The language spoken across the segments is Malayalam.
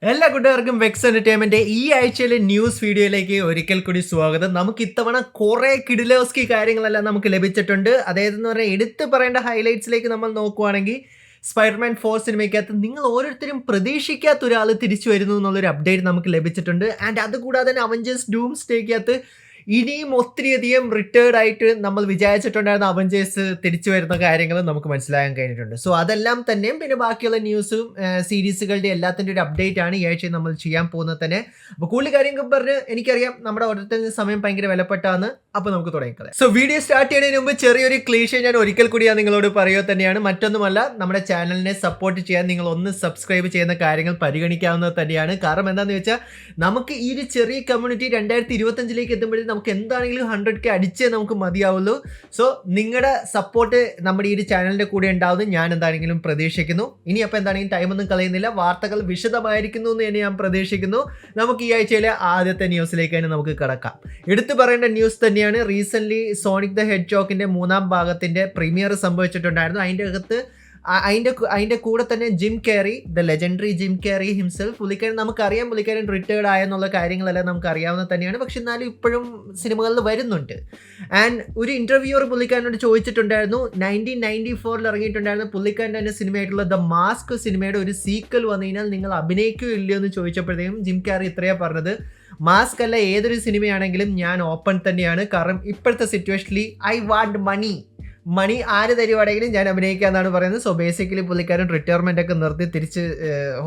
എല്ലാ കൂട്ടുകാർക്കും വെക്സ് എന്റർടൈൻമെന്റ് ഈ ആഴ്ചയിലെ ന്യൂസ് വീഡിയോയിലേക്ക് ഒരിക്കൽ കൂടി സ്വാഗതം. നമുക്ക് ഇത്തവണ കുറെ കിഡിലോസ്കി കാര്യങ്ങളെല്ലാം നമുക്ക് ലഭിച്ചിട്ടുണ്ട്. അതായത് പറഞ്ഞാൽ എടുത്തു പറയേണ്ട ഹൈലൈറ്റ്സിലേക്ക് നമ്മൾ നോക്കുവാണെങ്കിൽ സ്പൈഡർമാൻ 4 സിനിമയ്ക്കകത്ത് നിങ്ങൾ ഓരോരുത്തരും പ്രതീക്ഷിക്കാത്ത ഒരാൾ തിരിച്ചു വരുന്നു എന്നുള്ളൊരു അപ്ഡേറ്റ് നമുക്ക് ലഭിച്ചിട്ടുണ്ട്. ആൻഡ് അതുകൂടാതെ തന്നെ അവഞ്ചേഴ്സ് ഡൂംസ്ഡേക്കകത്ത് ഇനിയും ഒത്തിരിയധികം റിട്ടേർഡ് ആയിട്ട് നമ്മൾ വിചാരിച്ചിട്ടുണ്ടായിരുന്ന അവഞ്ചേഴ്സ് തിരിച്ചു വരുന്ന കാര്യങ്ങൾ നമുക്ക് മനസ്സിലാക്കാൻ കഴിഞ്ഞിട്ടുണ്ട്. സോ അതെല്ലാം തന്നെയും പിന്നെ ബാക്കിയുള്ള ന്യൂസും സീരീസുകളുടെ എല്ലാത്തിൻ്റെ ഒരു അപ്ഡേറ്റ് ആണ് ഈ ആഴ്ച നമ്മൾ ചെയ്യാൻ പോകുന്നത് തന്നെ. അപ്പോൾ കൂടുതൽ കാര്യങ്ങൾ പറഞ്ഞ് എനിക്കറിയാം നമ്മുടെ ഓരോരുത്തരുടെ സമയം ഭയങ്കര വിലപ്പെട്ടാന്ന്. അപ്പോൾ നമുക്ക് തുടങ്ങിക്കളയാം. സോ വീഡിയോ സ്റ്റാർട്ട് ചെയ്യുന്നതിന് മുമ്പ് ചെറിയൊരു ക്ലീഷേ ഞാൻ ഒരിക്കൽ കൂടി നിങ്ങളോട് പറയുക തന്നെയാണ്. മറ്റൊന്നുമല്ല, നമ്മുടെ ചാനലിനെ സപ്പോർട്ട് ചെയ്യാൻ നിങ്ങൾ ഒന്ന് സബ്സ്ക്രൈബ് ചെയ്യുന്ന കാര്യങ്ങൾ പരിഗണിക്കാവുന്നത് തന്നെയാണ്. കാരണം എന്താണെന്ന് വെച്ചാൽ നമുക്ക് ഈ ഒരു ചെറിയ കമ്മ്യൂണിറ്റി 2025 എത്തുമ്പോഴേക്കും നമുക്ക് എന്താണെങ്കിലും 100K അടിച്ചേ നമുക്ക് മതിയാവുള്ളൂ. സോ നിങ്ങളുടെ സപ്പോർട്ട് നമ്മുടെ ഈ ഒരു ചാനലിൻ്റെ കൂടെ ഉണ്ടാവുമെന്ന് ഞാൻ എന്താണെങ്കിലും പ്രതീക്ഷിക്കുന്നു. ഇനി അപ്പോൾ എന്താണെങ്കിലും ടൈമൊന്നും കളയുന്നില്ല, വാർത്തകൾ വിശദമായിരിക്കുന്നു എന്ന് തന്നെ ഞാൻ പ്രതീക്ഷിക്കുന്നു. നമുക്ക് ഈ ആഴ്ചയിലെ ആദ്യത്തെ ന്യൂസിലേക്ക് തന്നെ നമുക്ക് കിടക്കാം. എടുത്തു പറയേണ്ട ന്യൂസ് തന്നെയാണ്. റീസെൻ്റ്ലി സോണിക് ദ ഹെഡ്ജോഗിൻ്റെ 3ാം ഭാഗത്തിൻ്റെ പ്രീമിയർ സംഭവിച്ചിട്ടുണ്ടായിരുന്നു. അതിൻ്റെ കൂടെ തന്നെ Jim Carrey, the legendary Jim Carrey himself, പുള്ളിക്കാരൻ നമുക്കറിയാം, പുള്ളിക്കാരൻ റിട്ടയർഡ് ആയെന്നുള്ള കാര്യങ്ങളെല്ലാം നമുക്ക് അറിയാവുന്നത് തന്നെയാണ്. പക്ഷെ എന്നാലും ഇപ്പോഴും സിനിമകളിൽ വരുന്നുണ്ട്. ആൻഡ് ഒരു ഇൻ്റർവ്യൂവർ പുള്ളിക്കാരനോട് ചോദിച്ചിട്ടുണ്ടായിരുന്നു, 1994 ഇറങ്ങിയിട്ടുണ്ടായിരുന്ന പുള്ളിക്കാരൻ്റെ തന്നെ സിനിമയായിട്ടുള്ള ദ മാസ്ക് സിനിമയുടെ ഒരു സീക്വൽ വന്നു കഴിഞ്ഞാൽ നിങ്ങൾ അഭിനയിക്കുകയോ ഇല്ലയോ എന്ന് ചോദിച്ചപ്പോഴത്തേക്കും ജിം കാരി ഇത്രയാണ് പറഞ്ഞത്, മാസ്ക് അല്ല ഏതൊരു സിനിമയാണെങ്കിലും ഞാൻ ഓപ്പൺ തന്നെയാണ്. കാരണം ഇപ്പോഴത്തെ സിറ്റുവേഷനിൽ ഐ വാണ്ട് മണി ആര് തരുവാണെങ്കിലും ഞാൻ അഭിനയിക്കാമെന്നാണ് പറയുന്നത്. സോ ബേസിക്കലി പുള്ളിക്കാരൻ റിട്ടയർമെൻ്റ് ഒക്കെ നിർത്തി തിരിച്ച്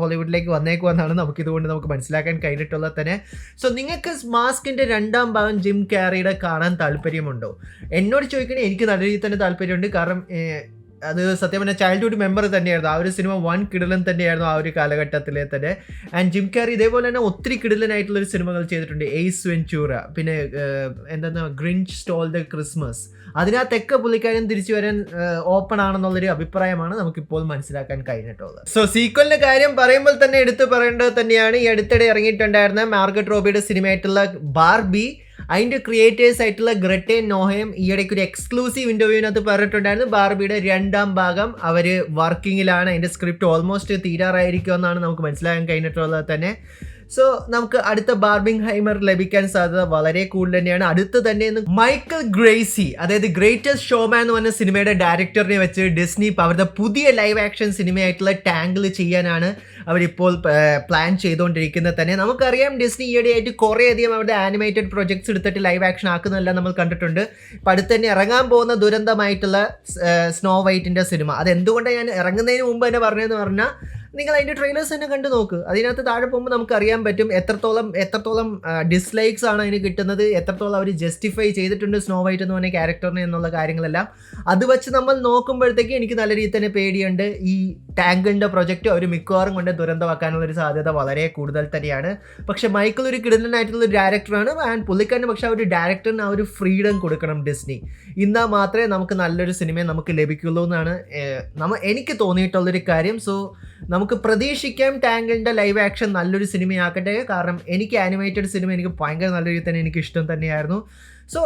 ഹോളിവുഡിലേക്ക് വന്നേക്കുമെന്നാണ് നമുക്ക് മനസ്സിലാക്കാൻ കഴിഞ്ഞിട്ടുള്ളത് തന്നെ. സോ നിങ്ങൾക്ക് മാസ്കിൻ്റെ 2ാം ഭാഗം ജിം കാരിയുടെ കാണാൻ താല്പര്യമുണ്ടോ? എന്നോട് ചോദിക്കണേ, എനിക്ക് നല്ല രീതിയിൽ തന്നെ താല്പര്യമുണ്ട്. കാരണം അത് സത്യം പറഞ്ഞാൽ ചൈൽഡ്ഹുഡ് മെമ്മറി തന്നെയായിരുന്നു. ആ ഒരു സിനിമ കിടിലൻ തന്നെയായിരുന്നു ആ ഒരു കാലഘട്ടത്തിലെ തന്നെ. ആൻഡ് ജിം കാരി ഇതേപോലെ തന്നെ ഒത്തിരി കിടിലനായിട്ടുള്ളൊരു സിനിമകൾ ചെയ്തിട്ടുണ്ട്. എയ്സ് വെഞ്ചൂറ, പിന്നെ ഗ്രിഞ്ച് സ്റ്റോൾ ദ ക്രിസ്മസ്. അതിനകത്തൊക്കെ പുള്ളിക്കാരൻ തിരിച്ചു വരാൻ ഓപ്പൺ ആണെന്നുള്ളൊരു അഭിപ്രായമാണ് നമുക്കിപ്പോൾ മനസ്സിലാക്കാൻ കഴിഞ്ഞിട്ടുള്ളത്. സോ സീക്വലിന്റെ കാര്യം പറയുമ്പോൾ തന്നെ എടുത്തു പറയേണ്ടത് തന്നെയാണ്. ഈ അടുത്തിടെ ഇറങ്ങിയിട്ടുണ്ടായിരുന്ന മാർഗറ്റ് റോബിയുടെ സിനിമയായിട്ടുള്ള ബാർബി, അതിൻ്റെ ക്രിയേറ്റേഴ്സ് ആയിട്ടുള്ള ഗ്രെറ്റെ നോഹയും ഈയിടയ്ക്ക് ഒരു എക്സ്ക്ലൂസീവ് ഇൻ്റർവ്യൂവിനകത്ത് പറഞ്ഞിട്ടുണ്ടായിരുന്നു ബാർബിയുടെ 2ാം ഭാഗം അവർ വർക്കിങ്ങിലാണ്. അതിൻ്റെ സ്ക്രിപ്റ്റ് ഓൾമോസ്റ്റ് തീരാറായിരിക്കുമെന്നാണ് നമുക്ക് മനസ്സിലാക്കാൻ കഴിഞ്ഞിട്ടുള്ളത് തന്നെ. സോ നമുക്ക് അടുത്ത ബാർബിംഗ്ഹൈമർ ലഭിക്കാൻ സാധ്യത വളരെ കൂടുതൽ തന്നെയാണ്. അടുത്ത് തന്നെ മൈക്കൽ ഗ്രേസി, അതായത് ഗ്രേറ്റസ്റ്റ് ഷോമാൻ എന്ന് പറഞ്ഞ സിനിമയുടെ ഡയറക്ടറിനെ വെച്ച് ഡിസ്നി അവരുടെ പുതിയ ലൈവ് ആക്ഷൻ സിനിമയായിട്ടുള്ള ടാങ്കിൾ ചെയ്യാനാണ് അവരിപ്പോൾ പ്ലാൻ ചെയ്തുകൊണ്ടിരിക്കുന്നത് തന്നെ. നമുക്കറിയാം ഡിസ്നി ഈയിടെയായിട്ട് കുറേയധികം അവരുടെ ആനിമേറ്റഡ് പ്രൊജക്ട്സ് എടുത്തിട്ട് ലൈവ് ആക്ഷൻ ആക്കുന്നതെല്ലാം നമ്മൾ കണ്ടിട്ടുണ്ട്. ഇപ്പം അടുത്ത് തന്നെ ഇറങ്ങാൻ പോകുന്ന ദുരന്തമായിട്ടുള്ള സ്നോ വൈറ്റിൻ്റെ സിനിമ, അതെന്തുകൊണ്ടാണ് ഞാൻ ഇറങ്ങുന്നതിന് മുമ്പ് തന്നെ പറഞ്ഞതെന്ന് പറഞ്ഞാൽ നിങ്ങൾ അതിൻ്റെ ട്രെയിലേഴ്സ് തന്നെ കണ്ടു നോക്ക്. അതിനകത്ത് താഴെ പോകുമ്പോൾ നമുക്ക് അറിയാൻ പറ്റും എത്രത്തോളം ഡിസ്ലൈക്സ് ആണ് അതിന് കിട്ടുന്നത്, എത്രത്തോളം അവർ ജസ്റ്റിഫൈ ചെയ്തിട്ടുണ്ട് സ്നോ വൈറ്റ് എന്ന് പറഞ്ഞ ക്യാരക്ടറിനെ എന്നുള്ള കാര്യങ്ങളെല്ലാം. അത് വെച്ച് നമ്മൾ നോക്കുമ്പോഴത്തേക്ക് എനിക്ക് നല്ല രീതിയിൽ തന്നെ പേടിയുണ്ട്. ഈ ടാങ്കിളിൻ്റെ പ്രൊജക്റ്റ് അവർ മിക്കവാറും കൊണ്ട് ദുരന്തമാക്കാനുള്ളൊരു സാധ്യത വളരെ കൂടുതൽ തന്നെയാണ്. പക്ഷെ മൈക്കിൾ ഒരു കിടലനായിട്ടുള്ള ഒരു ഡയറക്ടറാണ്. ആൻഡ് പുള്ളിക്കാരന് പക്ഷെ ആ ഒരു ഡയറക്ടറിന് ആ ഒരു ഫ്രീഡം കൊടുക്കണം ഡിസ്നി. എന്നാൽ മാത്രമേ നമുക്ക് നല്ലൊരു സിനിമ നമുക്ക് ലഭിക്കുള്ളൂ എന്നാണ് എനിക്ക് തോന്നിയിട്ടുള്ളൊരു കാര്യം. സോ നമുക്ക് പ്രതീക്ഷിക്കാം ടാങ്കിളിൻ്റെ ലൈവ് ആക്ഷൻ നല്ലൊരു സിനിമയാക്കട്ടെ. കാരണം എനിക്ക് ആനിമേറ്റഡ് സിനിമ എനിക്ക് ഭയങ്കര നല്ല രീതിയിൽ തന്നെ എനിക്ക് ഇഷ്ടം തന്നെയായിരുന്നു. സോ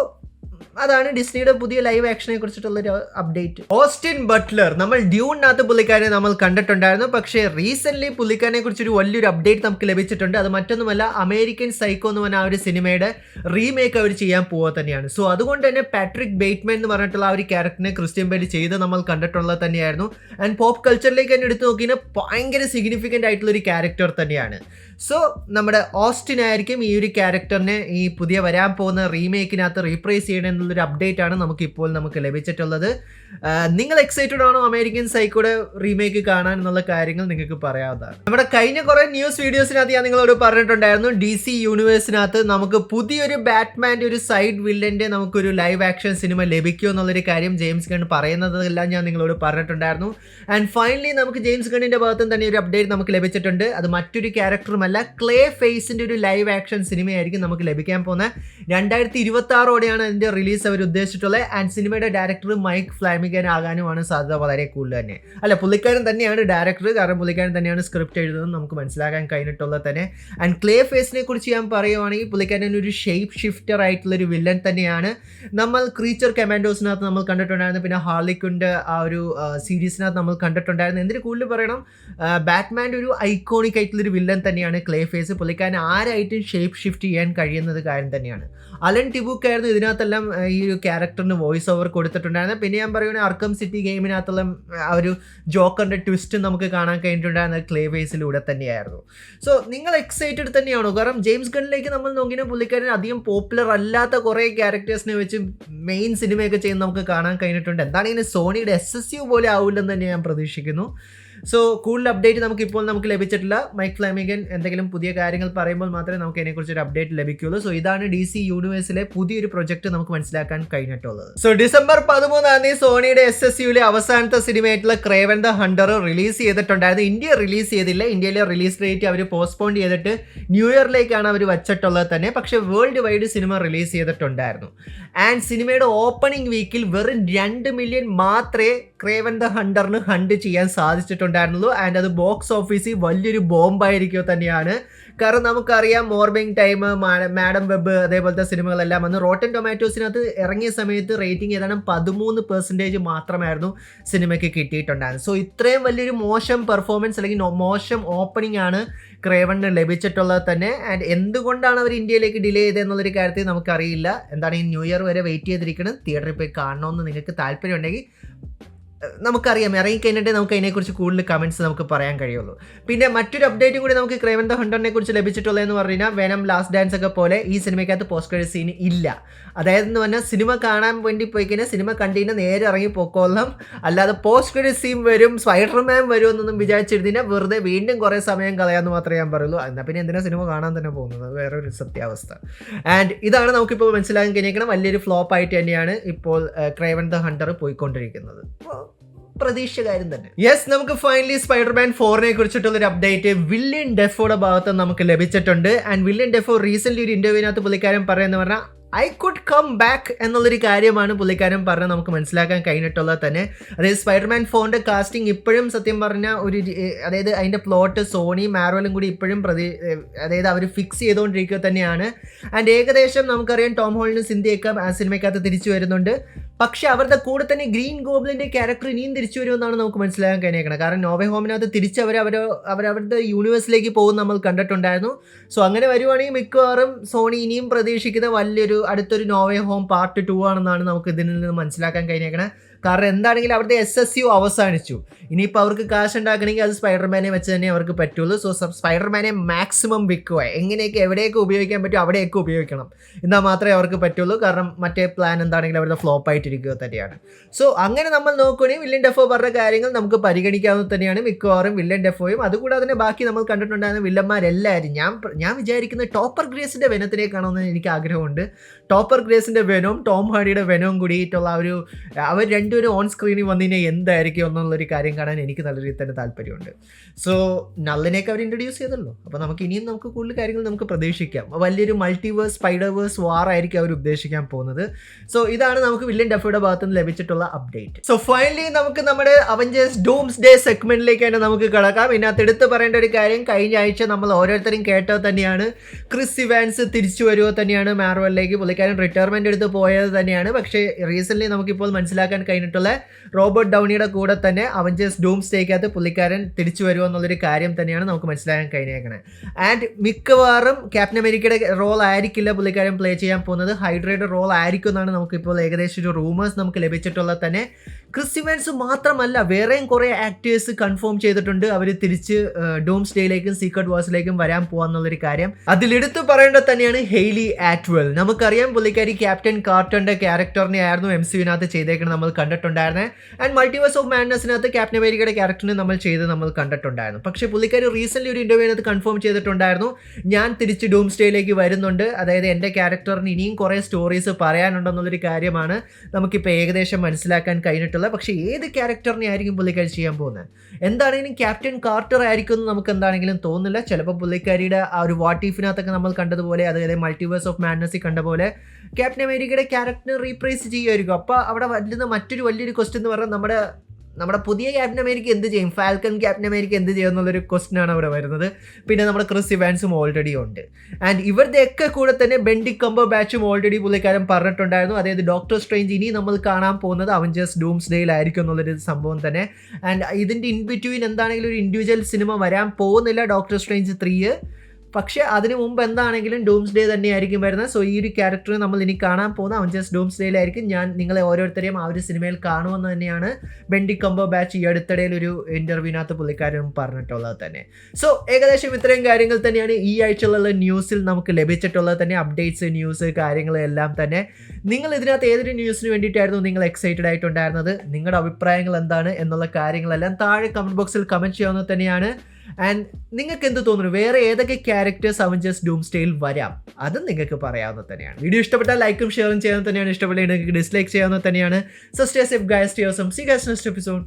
അതാണ് ഡിസ്നിയുടെ പുതിയ ലൈവ് ആക്ഷനെ കുറിച്ചിട്ടുള്ളൊരു അപ്ഡേറ്റ്. ഓസ്റ്റിൻ ബട്ട്ലർ, നമ്മൾ ഡ്യൂണിനകത്ത് പുള്ളിക്കാരനെ നമ്മൾ കണ്ടിട്ടുണ്ടായിരുന്നു. പക്ഷേ റീസെൻ്റ്ലി പുള്ളിക്കാരനെ കുറിച്ചൊരു വലിയൊരു അപ്ഡേറ്റ് നമുക്ക് ലഭിച്ചിട്ടുണ്ട്. അത് മറ്റൊന്നുമല്ല, അമേരിക്കൻ സൈക്കോ എന്ന് പറഞ്ഞ ആ ഒരു സിനിമയുടെ റീമേക്ക് അവർ ചെയ്യാൻ പോവുക തന്നെയാണ്. സോ അതുകൊണ്ട് തന്നെ പാട്രിക് ബെയ്റ്റ്മാൻ എന്ന് പറഞ്ഞിട്ടുള്ള ആ ഒരു ക്യാരക്ടറിനെ ക്രിസ്ത്യൻ ബെയ്ൽ ചെയ്ത് നമ്മൾ കണ്ടിട്ടുള്ളത് തന്നെയായിരുന്നു. ആൻഡ് പോപ്പ് കൾച്ചറിലേക്ക് തന്നെ എടുത്ത് നോക്കിയാൽ ഭയങ്കര സിഗ്നിഫിക്കൻ്റ് ആയിട്ടുള്ളൊരു ക്യാരക്ടർ തന്നെയാണ്. സോ നമ്മുടെ ഓസ്റ്റിൻ ആയിരിക്കും ഈ ഒരു ക്യാരക്ടറിനെ ഈ പുതിയ വരാൻ പോകുന്ന റീമേക്കിനകത്ത് റീപ്ലേസ് ചെയ്യണം എന്നുള്ളൊരു അപ്ഡേറ്റ് ആണ് നമുക്കിപ്പോൾ നമുക്ക് ലഭിച്ചിട്ടുള്ളത്. നിങ്ങൾ എക്സൈറ്റഡ് ആണോ അമേരിക്കൻ സൈക്കോയുടെ റീമേക്ക് കാണാൻ എന്നുള്ള കാര്യങ്ങൾ നിങ്ങൾക്ക് പറയാവുന്നതാണ്. നമ്മുടെ കഴിഞ്ഞ കുറേ ന്യൂസ് വീഡിയോസിനകത്ത് ഞാൻ നിങ്ങളോട് പറഞ്ഞിട്ടുണ്ടായിരുന്നു, DC യൂണിവേഴ്സിനകത്ത് നമുക്ക് പുതിയൊരു ബാറ്റ്മാൻ്റെ ഒരു സൈഡ് വില്ലൻ്റെ നമുക്കൊരു ലൈവ് ആക്ഷൻ സിനിമ ലഭിക്കുമോ എന്നുള്ളൊരു കാര്യം ജെയിംസ് ഗൺ പറയുന്നതെല്ലാം ഞാൻ നിങ്ങളോട് പറഞ്ഞിട്ടുണ്ടായിരുന്നു. ആൻഡ് ഫൈനലി നമുക്ക് ജെയിംസ് ഗണ്ണിൻ്റെ ഭാഗത്തും തന്നെ ഒരു അപ്ഡേറ്റ് നമുക്ക് ലഭിച്ചിട്ടുണ്ട്. അത് മറ്റൊരു ക്യാരക്ടറുമല്ല, ക്ലേ ഫേസിൻ്റെ ഒരു ലൈവ് ആക്ഷൻ സിനിമയായിരിക്കും നമുക്ക് ലഭിക്കാൻ പോകുന്നത്. 2026ഓടെയാണ് അതിൻ്റെ റിലീസ് അവർ ഉദ്ദേശിച്ചിട്ടുള്ളത്. ആൻഡ് സിനിമയുടെ ഡയറക്ടർ മൈക്ക് ഫ്ലാമിഗൻ ആകാനുമാണ് സാധ്യത വളരെ കൂടുതൽ തന്നെ. അല്ല, പുള്ളിക്കാരൻ തന്നെയാണ് ഡയറക്ടർ, കാരണം പുള്ളിക്കാരൻ തന്നെയാണ് സ്ക്രിപ്റ്റ് എഴുതുന്നത് നമുക്ക് മനസ്സിലാക്കാൻ കഴിഞ്ഞിട്ടുള്ളത് തന്നെ. ആൻഡ് ക്ലേ ഫേസിനെ കുറിച്ച് ഞാൻ പറയുവാണെങ്കിൽ പുള്ളിക്കാരൻ ഒരു ഷേപ്പ് ഷിഫ്റ്റർ ആയിട്ടുള്ളൊരു വില്ലൻ തന്നെയാണ്. നമ്മൾ ക്രീച്ചർ കമാൻഡോസിനകത്ത് നമ്മൾ കണ്ടിട്ടുണ്ടായിരുന്നു, പിന്നെ ഹാർലിക്വിൻ്റെ ആ ഒരു സീരീസിനകത്ത് നമ്മൾ കണ്ടിട്ടുണ്ടായിരുന്നു. എന്തിന് കൂടുതൽ പറയണം, ബാറ്റ്മാൻ്റെ ഒരു ഐക്കോണിക് ആയിട്ടുള്ളൊരു വില്ലൻ തന്നെയാണ് ക്ലേ ഫേസ്. പുള്ളിക്കാരൻ ആരായിട്ടും ഷേപ്പ് ഷിഫ്റ്റ് ചെയ്യാൻ കഴിയുന്നത് കാര്യം തന്നെയാണ്. അലൻ ടിബുക്ക് ആയിരുന്നു ഇതിനകത്തെല്ലാം ഈ ഒരു ക്യാരക്ടറിന് വോയിസ് ഓവർ കൊടുത്തിട്ടുണ്ടായിരുന്നത്. പിന്നെ ഞാൻ പറയുകയാണെങ്കിൽ അർക്കം സിറ്റി ഗെയിമിനകത്തുള്ള ആ ഒരു ജോക്കറിൻ്റെ ട്വിസ്റ്റ് നമുക്ക് കാണാൻ കഴിഞ്ഞിട്ടുണ്ടായിരുന്നത് ക്ലേ ഫേസിലൂടെ തന്നെയായിരുന്നു. സോ നിങ്ങൾ എക്സൈറ്റഡ് തന്നെയാണോ? കാരണം ജെയിംസ് ഗണ്ണിലേക്ക് നമ്മൾ നോക്കിയാൽ പുള്ളിക്കാരൻ അധികം പോപ്പുലർ അല്ലാത്ത കുറേ ക്യാരക്ടേഴ്സിനെ വെച്ച് മെയിൻ സിനിമയൊക്കെ ചെയ്യുന്ന നമുക്ക് കാണാൻ കഴിഞ്ഞിട്ടുണ്ട്. എന്താണെങ്കിലും സോണിയുടെ SSU പോലെ ആവില്ലെന്ന് തന്നെ ഞാൻ പ്രതീക്ഷിക്കുന്നു. സോ കൂടുതൽ അപ്ഡേറ്റ് നമുക്ക് ലഭിച്ചിട്ടില്ല. മൈക്ക് ഫ്ലാമിഗൻ എന്തെങ്കിലും പുതിയ കാര്യങ്ങൾ പറയുമ്പോൾ മാത്രമേ നമുക്ക് അതിനെക്കുറിച്ചൊരു അപ്ഡേറ്റ് ലഭിക്കുകയുള്ളൂ. സോ ഇതാണ് DC യൂണിവേഴ്സിലെ പുതിയൊരു പ്രൊജക്ട് നമുക്ക് മനസ്സിലാക്കാൻ കഴിഞ്ഞിട്ടുള്ളത്. സോ ഡിസംബർ 13 സോണിയുടെ SSUവിലെ അവസാനത്തെ സിനിമയായിട്ടുള്ള ക്രേവൻ ദ ഹണ്ടർ റിലീസ് ചെയ്തിട്ടുണ്ടായിരുന്നു. ഇന്ത്യ റിലീസ് ചെയ്തില്ല. ഇന്ത്യയിലെ റിലീസ് ഡേറ്റ് അവർ പോസ്റ്റ്പോൺ ചെയ്തിട്ട് ന്യൂ ഇയറിലേക്കാണ് അവർ വച്ചിട്ടുള്ളത് തന്നെ. പക്ഷേ വേൾഡ് വൈഡ് സിനിമ റിലീസ് ചെയ്തിട്ടുണ്ടായിരുന്നു. ആൻഡ് സിനിമയുടെ ഓപ്പണിംഗ് വീക്കിൽ വെറും 2 മില്യൺ മാത്രമേ ക്രേവൻ ദ ഹണ്ടറിന് ഹണ്ട് ചെയ്യാൻ സാധിച്ചിട്ടുണ്ടായിരുന്നുള്ളൂ. ആൻഡ് അത് ബോക്സ് ഓഫീസിൽ വലിയൊരു ബോംബായിരിക്കുക തന്നെയാണ്. കാരണം നമുക്കറിയാം മോർണിംഗ് ടൈം, മാഡം വെബ് അതേപോലത്തെ സിനിമകളെല്ലാം വന്ന് റോട്ടൻ ടൊമാറ്റോസിനകത്ത് ഇറങ്ങിയ സമയത്ത് റേറ്റിംഗ് ഏതാണ്ട് 13% മാത്രമായിരുന്നു സിനിമയ്ക്ക് കിട്ടിയിട്ടുണ്ടായിരുന്നത്. സോ ഇത്രയും വലിയൊരു മോശം പെർഫോമൻസ് അല്ലെങ്കിൽ മോശം ഓപ്പണിംഗ് ആണ് ക്രേവണിന് ലഭിച്ചിട്ടുള്ളത് തന്നെ. ആൻഡ് എന്തുകൊണ്ടാണ് അവർ ഇന്ത്യയിലേക്ക് ഡിലേ ചെയ്തതെന്നുള്ളൊരു കാര്യത്തിൽ നമുക്കറിയില്ല. എന്താണ് ഈ ന്യൂ ഇയർ വരെ വെയിറ്റ് ചെയ്തിരിക്കുന്നത്. തിയേറ്ററിൽ പോയി കാണണമെന്ന് നിങ്ങൾക്ക് താല്പര്യം ഉണ്ടെങ്കിൽ നമുക്കറിയാം, ഇറങ്ങിക്കഴിഞ്ഞിട്ട് നമുക്ക് അതിനെക്കുറിച്ച് കൂടുതൽ കമൻറ്റ്സ് നമുക്ക് പറയാൻ കഴിയുള്ളൂ. പിന്നെ മറ്റൊരു അപ്ഡേറ്റും കൂടി നമുക്ക് ക്രേവൻ ദ ഹണ്ടറിനെ കുറിച്ച് ലഭിച്ചിട്ടുള്ളതെന്ന് പറഞ്ഞു കഴിഞ്ഞാൽ വെനം ലാസ്റ്റ് ഡാൻസ് ഒക്കെ പോലെ ഈ സിനിമയ്ക്കകത്ത് പോസ്റ്റ് ക്രെഡിറ്റ് സീൻ ഇല്ല. അതായത് എന്ന് പറഞ്ഞാൽ സിനിമ കാണാൻ വേണ്ടി പോയി കഴിഞ്ഞാൽ സിനിമ കണ്ടിട്ട് നേരെ ഇറങ്ങി പോക്കോളാം, അല്ലാതെ പോസ്റ്റ് ക്രെഡിറ്റ് സീൻ വരും, സ്പൈഡർമാൻ വരും എന്നൊന്നും വിചാരിച്ചിരുന്നാൽ വെറുതെ വീണ്ടും കുറേ സമയം കളയാമെന്ന് മാത്രമേ ഞാൻ പറയുള്ളൂ. എന്നാൽ പിന്നെ എന്തിനാ സിനിമ കാണാൻ തന്നെ പോകുന്നത്, വേറൊരു സത്യാവസ്ഥ. ആൻഡ് ഇതാണ് നമുക്കിപ്പോൾ മനസ്സിലാക്കാൻ കഴിഞ്ഞിരിക്കണം. വലിയൊരു ഫ്ലോപ്പ് ആയിട്ട് തന്നെയാണ് ഇപ്പോൾ ക്രേവൻ ദ ഹണ്ടർ പോയിക്കൊണ്ടിരിക്കുന്നത്. പ്രതീക്ഷകാരും തന്നെ. യെസ്, നമുക്ക് ഫൈനലി സ്പൈഡർമാൻ 4നെ കുറിച്ചിട്ടുള്ളൊരു അപ്ഡേറ്റ് വില്യൻ ഡെഫോയുടെ ഭാഗത്ത് നമുക്ക് ലഭിച്ചിട്ടുണ്ട്. ആൻഡ് വില്യൻ ഡെഫോ റീസെന്റ് ഒരു ഇന്റർവ്യൂവിനകത്ത് പുള്ളിക്കാരൻ പറയുന്നത് പറഞ്ഞാൽ ഐ കുഡ് കം ബാക്ക് എന്നുള്ളൊരു കാര്യമാണ് പുള്ളിക്കാരൻ പറഞ്ഞ് നമുക്ക് മനസ്സിലാക്കാൻ കഴിഞ്ഞിട്ടുള്ളത് തന്നെ. അതായത് സ്പൈഡർമാൻ 4ന്റെ കാസ്റ്റിംഗ് ഇപ്പോഴും സത്യം പറഞ്ഞാൽ അതായത് അതിൻ്റെ പ്ലോട്ട് സോണി മാർവലും കൂടി ഇപ്പോഴും അതായത് അവർ ഫിക്സ് ചെയ്തുകൊണ്ടിരിക്കുക തന്നെയാണ്. ആൻഡ് ഏകദേശം നമുക്കറിയാം ടോം ഹോളണ്ടും സിന്ധിയൊക്കെ ആ സിനിമയ്ക്കകത്ത് തിരിച്ചു വരുന്നുണ്ട്. പക്ഷേ അവരുടെ കൂടെ തന്നെ ഗ്രീൻ ഗോബ്ലിൻ്റെ ക്യാരക്ടർ ഇനിയും തിരിച്ചു വരുമെന്നാണ് നമുക്ക് മനസ്സിലാക്കാൻ കഴിഞ്ഞേക്കണം. കാരണം നോവേ ഹോമിനകത്ത് തിരിച്ച് അവരവരുടെ യൂണിവേഴ്സിലേക്ക് പോകും നമ്മൾ കണ്ടിട്ടുണ്ടായിരുന്നു. സോ അങ്ങനെ വരുവാണെങ്കിൽ മിക്കവാറും സോണി ഇനിയും പ്രതീക്ഷിക്കുന്ന വലിയൊരു അടുത്തൊരു നോവേ ഹോം പാർട്ട് 2 ആണെന്നാണ് നമുക്ക് ഇതിൽ നിന്ന് മനസ്സിലാക്കാൻ കഴിഞ്ഞേക്കണം. കാരണം എന്താണെങ്കിലും അവരുടെ SSU അവസാനിച്ചു. ഇനിയിപ്പോൾ അവർക്ക് കാശ് ഉണ്ടാക്കണമെങ്കിൽ അത് സ്പൈഡർമാനെ വെച്ച് തന്നെ അവർക്ക് പറ്റുള്ളൂ. സോ സ്പൈഡർമാനെ മാക്സിമം വിൽക്കുക, എങ്ങനെയൊക്കെ എവിടെയൊക്കെ ഉപയോഗിക്കാൻ പറ്റും അവിടെയൊക്കെ ഉപയോഗിക്കണം, എന്നാൽ മാത്രമേ അവർക്ക് പറ്റുള്ളൂ. കാരണം മറ്റേ പ്ലാൻ എന്താണെങ്കിലും അവരുടെ ഫ്ലോപ്പ് ആയിട്ടിരിക്കുക തന്നെയാണ്. സോ അങ്ങനെ നമ്മൾ നോക്കുകയാണെങ്കിൽ വില്ലൻ ഡെഫോ പറഞ്ഞ കാര്യങ്ങൾ നമുക്ക് പരിഗണിക്കാവുന്നത് തന്നെയാണ്. മിക്കവാറും വില്ലൻ ഡെഫോയും അതുകൂടാതെ തന്നെ ബാക്കി നമ്മൾ കണ്ടിട്ടുണ്ടായിരുന്ന വില്ലന്മാരെല്ലാവരും ഞാൻ വിചാരിക്കുന്ന ടോപ്പർ ഗ്രേസിൻ്റെ വെനത്തിനെ കാണുമെന്ന് എനിക്ക് ആഗ്രഹമുണ്ട്. ടോപ്പർ ഗ്രേസിൻ്റെ വെനവും ടോം ഹാർഡിയുടെ വെനവും കൂടിയിട്ടുള്ള അവർ രണ്ടുപേരും ഓൺ സ്ക്രീനിൽ വന്നതിനെ എന്തായിരിക്കും എന്നുള്ളൊരു കാര്യം കാണാൻ എനിക്ക് നല്ല രീതിയിൽ തന്നെ താല്പര്യമുണ്ട്. സോ നള്ളിനെയൊക്കെ അവർ ഇൻട്രൊഡ്യൂസ് ചെയ്തല്ലോ, അപ്പോൾ നമുക്ക് കൂടുതൽ കാര്യങ്ങൾ നമുക്ക് പ്രതീക്ഷിക്കാം. വലിയൊരു മൾട്ടിവേഴ്സ് സ്പൈഡർവേഴ്സ് വാർ ആയിരിക്കും അവർ ഉദ്ദേശിക്കാൻ പോകുന്നത്. സോ ഇതാണ് നമുക്ക് വില്ലൻ ഡെഫോയുടെ ഭാഗത്ത് നിന്ന് ലഭിച്ചിട്ടുള്ള അപ്ഡേറ്റ്. സോ ഫൈനലി നമുക്ക് നമ്മുടെ അവഞ്ചേഴ്സ് ഡൂംസ് ഡേ സെഗ്മെന്റിലേക്കാണ് നമുക്ക് കിടക്കാം. ഇതിനകത്ത് എടുത്ത് പറയേണ്ട ഒരു കാര്യം, കഴിഞ്ഞ ആഴ്ച നമ്മൾ ഓരോരുത്തരും കേട്ടത് തന്നെയാണ്, ക്രിസ് ഇവാൻസ് തിരിച്ചു വരുമോ തന്നെയാണ് മാർവലിലേക്ക്. പുള്ളിക്കാരൻ റിട്ടയർമെന്റ് എടുത്ത് പോയത് തന്നെയാണ്. പക്ഷേ റീസെന്റ് നമുക്കിപ്പോൾ മനസ്സിലാക്കാൻ കഴിഞ്ഞിട്ടുള്ള റോബർട്ട് ഡൗണിയുടെ കൂടെ തന്നെ അവഞ്ചേഴ്സ് ഡൂംസ് ഡേക്കകത്ത് പുള്ളിക്കാരൻ തിരിച്ചു വരുമോ എന്നുള്ളൊരു കാര്യം തന്നെയാണ് നമുക്ക് മനസ്സിലാക്കാൻ കഴിഞ്ഞേക്കണേ. ആൻഡ് മിക്കവാറും ക്യാപ്റ്റൻ അമേരിക്കയുടെ റോൾ ആയിരിക്കില്ല പുള്ളിക്കാരൻ പ്ലേ ചെയ്യാൻ പോകുന്നത്, ഹൈഡ്രയുടെ റോൾ ആയിരിക്കും എന്നാണ് നമുക്കിപ്പോൾ ഏകദേശം ഒരു റൂമേഴ്സ് നമുക്ക് ലഭിച്ചിട്ടുള്ളത് തന്നെ. ക്രിസ് ഇവാൻസ് മാത്രമല്ല വേറെയും കുറേ ആക്ടേഴ്സ് കൺഫേം ചെയ്തിട്ടുണ്ട് അവർ തിരിച്ച് ഡൂംസ് ഡേയിലേക്കും സീക്രട്ട് വാഴ്സിലേക്കും വരാൻ പോകാന്നുള്ളൊരു കാര്യം. അതിലെടുത്ത് പറയേണ്ടത് തന്നെയാണ് ഹെയ്ലി ആറ്റ്വെൽ. നമുക്കറിയാം പുള്ളിക്കാരി ക്യാപ്റ്റൻ കാർട്ടറിന്റെ ക്യാരക്ടറിനെ ആയിരുന്നു MCUവിനകത്ത് ചെയ്തേക്കുന്നത് നമ്മൾ കണ്ടിട്ടുണ്ടായിരുന്നത്. ആൻഡ് മൾട്ടിവേഴ്സ് ഓഫ് മാഡ്നസിനകത്ത് ക്യാപ്റ്റൻ അമേരിക്കയുടെ ക്യാരക്ടറിനെ നമ്മൾ കണ്ടിട്ടുണ്ടായിരുന്നു. പക്ഷേ പുള്ളിക്കാരി റീസെന്റ് ഒരു ഇന്റർവ്യൂവിനകത്ത് കൺഫേം ചെയ്തിട്ടുണ്ടായിരുന്നു, ഞാൻ തിരിച്ച് ഡൂംസ് ഡേയിലേക്ക് വരുന്നുണ്ട്, അതായത് എൻ്റെ ക്യാരക്ടറിന് ഇനിയും കുറേ സ്റ്റോറീസ് പറയാനുണ്ടെന്നുള്ളൊരു കാര്യമാണ് നമുക്കിപ്പോൾ ഏകദേശം മനസ്സിലാക്കാൻ കഴിഞ്ഞിട്ടുള്ളത്. പറഞ്ഞിട്ടുള്ളത്. പക്ഷേ ഏത് ക്യാരക്ടറിനെ ആയിരിക്കും പുള്ളിക്കാരി ചെയ്യാൻ പോകുന്നത്? എന്താണെങ്കിലും ക്യാപ്റ്റൻ കാർട്ടർ ആയിരിക്കും എന്ന് നമുക്ക് എന്താണെങ്കിലും തോന്നുന്നില്ല. ചിലപ്പോൾ പുള്ളിക്കാരിയുടെ ആ ഒരു വാട്ട് ഈഫിനകത്തൊക്കെ നമ്മൾ കണ്ടതുപോലെ, അതായത് മൾട്ടിവേഴ്സ് ഓഫ് മാഡ്നസിൽ കണ്ട പോലെ ക്യാപ്റ്റൻ അമേരിക്കയുടെ ക്യാരക്ടറിനെ റീപ്ലേസ് ചെയ്യുമായിരിക്കും. അപ്പോൾ അവിടെ വരുന്ന വലിയൊരു ക്വസ്റ്റ്യൻ എന്ന് പറഞ്ഞാൽ നമ്മുടെ പുതിയ ക്യാപ്റ്റൻ അമേരിക്ക എന്ത് ചെയ്യും, ഫാൽക്കൺ ക്യാപ്റ്റൻ അമേരിക്ക എന്ത് ചെയ്യും എന്നുള്ളൊരു ക്വസ്റ്റ്യനാണ് അവിടെ വരുന്നത്. പിന്നെ നമ്മുടെ ക്രിസ് ഇവാൻസും ഓൾറെഡി ഉണ്ട്. ആൻഡ് ഇവരുടെയൊക്കെ കൂടെ തന്നെ ബെൻഡിക് കംബർബാച്ചും ഓൾറെഡി പുള്ളിക്കാരൻ പറഞ്ഞിട്ടുണ്ടായിരുന്നു. അതായത് ഡോക്ടർ സ്ട്രേഞ്ച് ഇനി നമ്മൾ കാണാൻ പോകുന്നത് അവഞ്ചേഴ്സ് ഡൂംസ്ഡേയിലായിരിക്കും എന്നുള്ളൊരു സംഭവം തന്നെ. ആൻഡ് ഇതിൻ്റെ ഇൻ ബിറ്റ്വീൻ എന്താണെങ്കിലും ഒരു ഇൻഡിവിജ്വൽ സിനിമ വരാൻ പോകുന്നില്ല ഡോക്ടർ സ്ട്രേഞ്ച് 3. പക്ഷേ അതിന് മുമ്പ് എന്താണെങ്കിലും ഡൂംസ്ഡേ തന്നെയായിരിക്കും വരുന്നത്. സോ ഈ ഒരു ക്യാരക്ടർ നമ്മൾ ഇനി കാണാൻ പോകുന്ന അവഞ്ചേഴ്സ് ഡൂംസ്ഡേയിലായിരിക്കും. ഞാൻ നിങ്ങളെ ഓരോരുത്തരെയും ആ ഒരു സിനിമയിൽ കാണുമെന്ന് തന്നെയാണ് ബെൻഡിക് കംബർബാച്ച് ഈ അടുത്തിടയിൽ ഒരു ഇൻ്റർവ്യൂവിനകത്ത് പുള്ളിക്കാരൻ പറഞ്ഞിട്ടുള്ളത് തന്നെ. സോ ഏകദേശം ഇത്രയും കാര്യങ്ങൾ തന്നെയാണ് ഈ ആഴ്ചയിലുള്ള ന്യൂസിൽ നമുക്ക് ലഭിച്ചിട്ടുള്ളത് തന്നെ. അപ്ഡേറ്റ്സ്, ന്യൂസ്, കാര്യങ്ങളെല്ലാം തന്നെ. നിങ്ങൾ ഇതിനകത്ത് ഏതൊരു ന്യൂസിന് വേണ്ടിയിട്ടായിരുന്നു നിങ്ങൾ എക്സൈറ്റഡ് ആയിട്ടുണ്ടായിരുന്നത്? നിങ്ങളുടെ അഭിപ്രായങ്ങൾ എന്താണ് എന്നുള്ള കാര്യങ്ങളെല്ലാം താഴെ കമൻറ്റ് ബോക്സിൽ കമൻറ്റ് ചെയ്യാവുന്നത് തന്നെയാണ്. ആൻഡ് നിങ്ങൾക്ക് എന്ത് തോന്നുന്നു, വേറെ ഏതൊക്കെ ക്യാരക്ടേഴ്സ് അവഞ്ചേഴ്സ് ഡൂംസ്ഡേയിൽ വരാം? അതും നിങ്ങൾക്ക് പറയാവുന്നത് തന്നെയാണ്. വീഡിയോ ഇഷ്ടപ്പെട്ടാൽ ലൈക്കും ഷെയറും ചെയ്യാവുന്നത് തന്നെയാണ്. ഇഷ്ടപ്പെട്ടില്ലെങ്കിൽ ഡിസ്ലൈക്ക് ചെയ്യാവുന്നത് തന്നെയാണ്. So stay safe guys, stay awesome. See guys next episode.